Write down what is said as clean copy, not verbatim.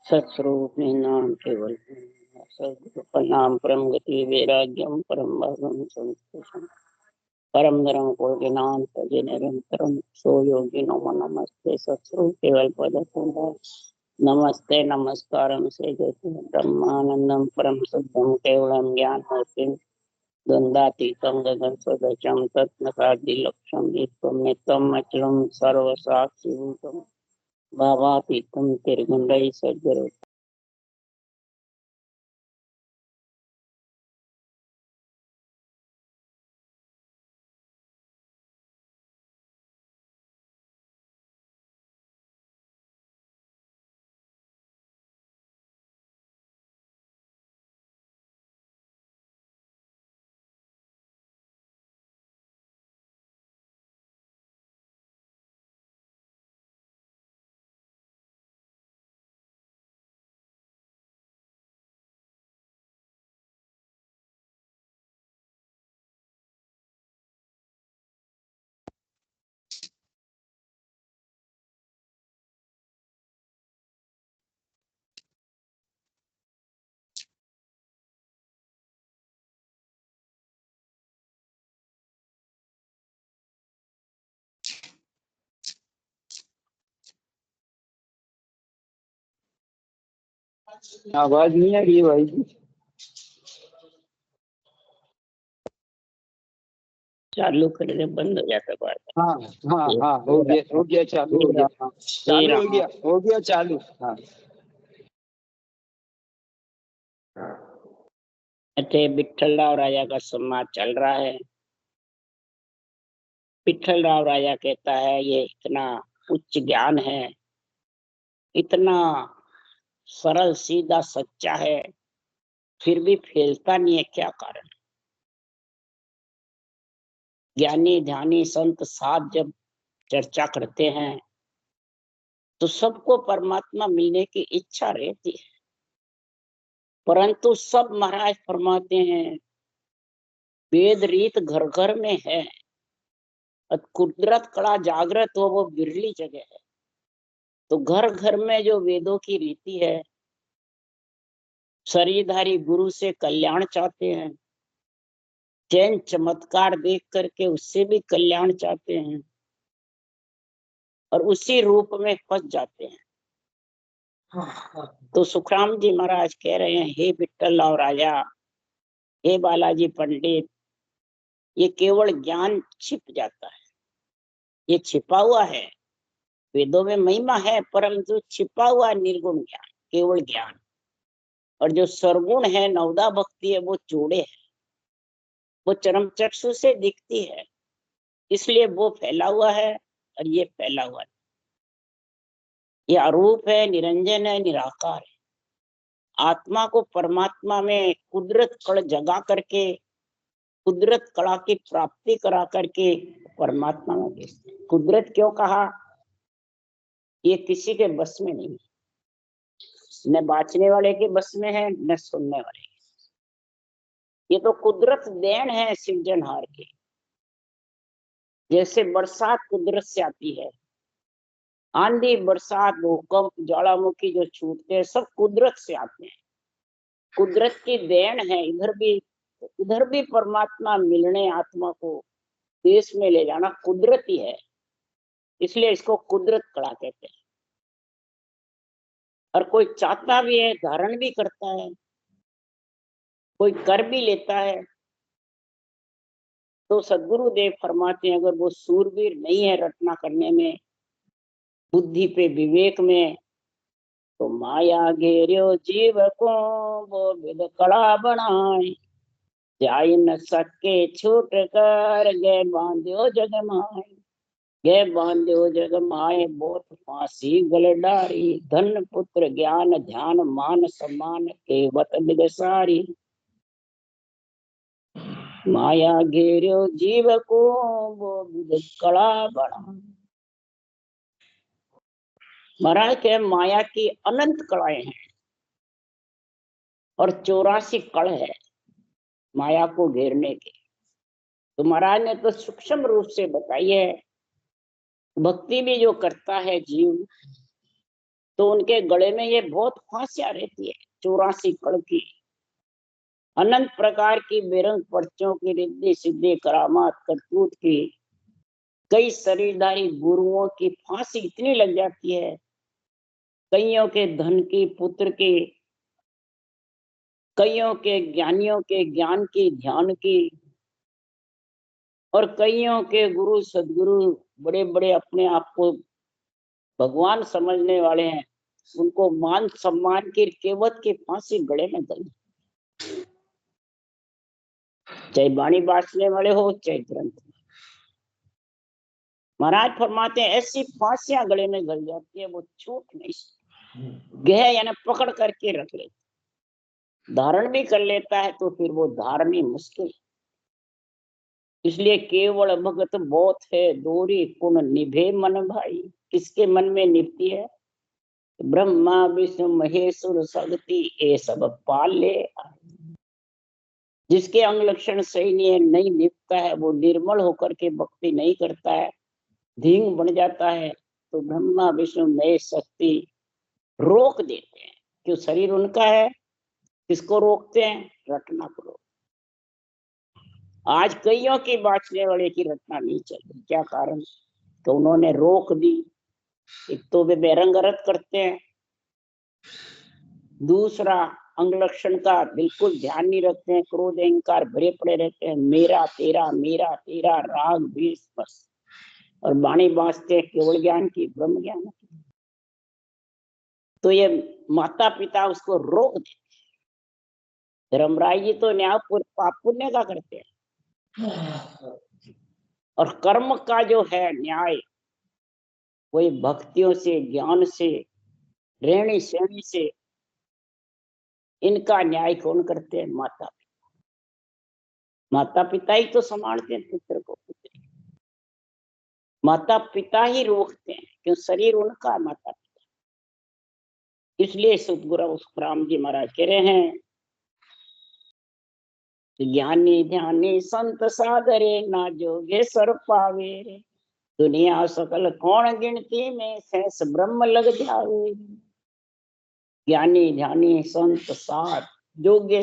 सत्स्वरूप नाम केवल सद्गुरु प्रणाम परम गति वैराग्यम परम भागम संतोषम परम धर्म को ज्ञान तजे निरंतरम सो योगी नमो नमस्ते सत्स्वरूप केवल पद नमस्ते नमस्कारम से ब्रह्मानंदम परम शुद्धम केवलम ज्ञान मूर्तिम द्वंद्वातीतम गगन सदृशम तत्नकादिलक्षम एकम नित्यम अचलम सर्वसाक्षी भूतम भावातीतम तिर्गुंडई सज्जरो। आवाज नहीं आ रही है भाई जी। चालू कर दे, बंद हो जाता बार। हाँ हाँ हाँ, हो गया चालू हो गया। हाँ चालू हो गया चालू। हाँ अच्छे विठ्ठलराव राजा का संवाद चल रहा है। विठ्ठलराव राजा कहता है ये इतना उच्च ज्ञान है, इतना सरल सीधा सच्चा है, फिर भी फैलता नहीं है, क्या कारण? ज्ञानी ध्यानी संत साध जब चर्चा करते हैं तो सबको परमात्मा मिलने की इच्छा रहती है, परंतु सब महाराज फरमाते हैं वेद रीत घर घर में है और कुदरत कला जागृत हो वो बिरली जगह है। तो घर घर में जो वेदों की रीति है, शरीरधारी गुरु से कल्याण चाहते हैं, चैन चमत्कार देख करके उससे भी कल्याण चाहते हैं और उसी रूप में फंस जाते हैं। तो सुखराम जी महाराज कह रहे हैं, हे विठ्ठलराव राजा, हे बालाजी पंडित, ये केवल ज्ञान छिप जाता है, ये छिपा हुआ है। वेदों में महिमा है, परंतु छिपा हुआ निर्गुण ज्ञान, केवल ज्ञान। और जो सरगुण है, नवदा भक्ति है, वो चूड़े है, वो चरम चक्षु से दिखती है, इसलिए वो फैला हुआ है और ये फैला हुआ है। ये अरूप है, निरंजन है, निराकार है। आत्मा को परमात्मा में कुदरत कड़ जगा करके, कुदरत कला की प्राप्ति करा करके परमात्मा में भेजते। कुदरत क्यों कहा? ये किसी के बस में नहीं, न बाँचने वाले के बस में है, न सुनने वाले। ये तो कुदरत देन है सृजनहार की। जैसे बरसात कुदरत से आती है, आंधी बरसात भूकंप ज्वालामुखी जो छूटते हैं सब कुदरत से आते हैं, कुदरत की देन है। इधर भी परमात्मा मिलने आत्मा को देश में ले जाना कुदरती है, इसलिए इसको कुदरत कला कहते हैं। और कोई चाहता भी है, धारण भी करता है, कोई कर भी लेता है। तो सदगुरुदेव फरमाते हैं अगर वो सूरवीर नहीं है रचना करने में, बुद्धि पे विवेक में, तो माया घेरियो जीव को वो विद कड़ा बनाए, जाई न सके छूट कर गए बांध्यो जग माए। गए बांध्यो जग माए बहुत फांसी गल डारी, धन पुत्र ज्ञान ध्यान मान सम्मान केवत विदसारी। माया घेरियो जीव को वो विद कड़ा बनाए। महाराज के माया की अनंत कलाएं हैं और 84 कड़ है माया को घेरने के। तो महाराज ने तो सूक्ष्म रूप से बताई है। भक्ति भी जो करता है जीव, तो उनके गले में ये बहुत फांसियां रहती है, 84 कड़ की, अनंत प्रकार की बेरंग पर्चों की, रिद्धि सिद्धि करामात करतूत की, कई शरीरधारी गुरुओं की फांसी इतनी लग जाती है, कईयों के धन की, पुत्र की, कईयों के ज्ञानियों के ज्ञान की, ध्यान की, और कईयों के गुरु सदगुरु बड़े बड़े अपने आप को भगवान समझने वाले हैं, उनको मान सम्मान की केवट की फांसी गले में दई, चाहे वाणी बांटने वाले हो चाहे ग्रंथ। महाराज फरमाते हैं ऐसी फांसियां गले में गल जाती है, वो छूट नहीं सकती, गह यानी पकड़ करके रख ले, धारण भी कर लेता है तो फिर वो धारणी मुश्किल। इसलिए केवल भगत बहुत है, दोरी कुण निभे मन भाई। किसके मन में निभती है? ब्रह्मा विष्णु महेश्वर शक्ति ये सब पाल ले। जिसके अंग लक्षण सही नहीं निभता है, वो निर्मल होकर के भक्ति नहीं करता है, धींग बन जाता है, तो ब्रह्मा विष्णु महेश शक्ति रोक देते हैं। क्यों? शरीर उनका है। किसको रोकते हैं? रटना को रोक। आज कईयों की बाँचने वाले की रटना नहीं चल रही। क्या कारण? तो उन्होंने रोक दी। एक तो वे बेरंगरत करते हैं, दूसरा अंग लक्षण का बिल्कुल ध्यान नहीं रखते हैं, क्रोध अहंकार भरे पड़े रहते हैं, मेरा तेरा राग द्वेष बस, और वाणी बांचते हैं केवल ज्ञान की, ब्रह्म ज्ञान की। तो ये माता पिता उसको रोक देते। धर्मराय जी तो न्याय पाप पुण्य का करते हैं, और कर्म का जो है न्याय, वही भक्तियों से, ज्ञान से, रहनी सहनी से, इनका न्याय कौन करते हैं? माता पिता। माता पिता ही तो संभालते हैं पुत्र को, पुत्री। माता पिता ही रोकते हैं, क्यों? शरीर उनका, माता पिता। इसलिए सतगुरु राम जी महाराज कह रहे हैं, ज्ञानी ध्यानी संत सादरे, ना जोगे सर पावे रे, दुनिया सकल कौन गिनती में, सहस ब्रह्म लग जावे। ज्ञानी ध्यानी संत साध जोगे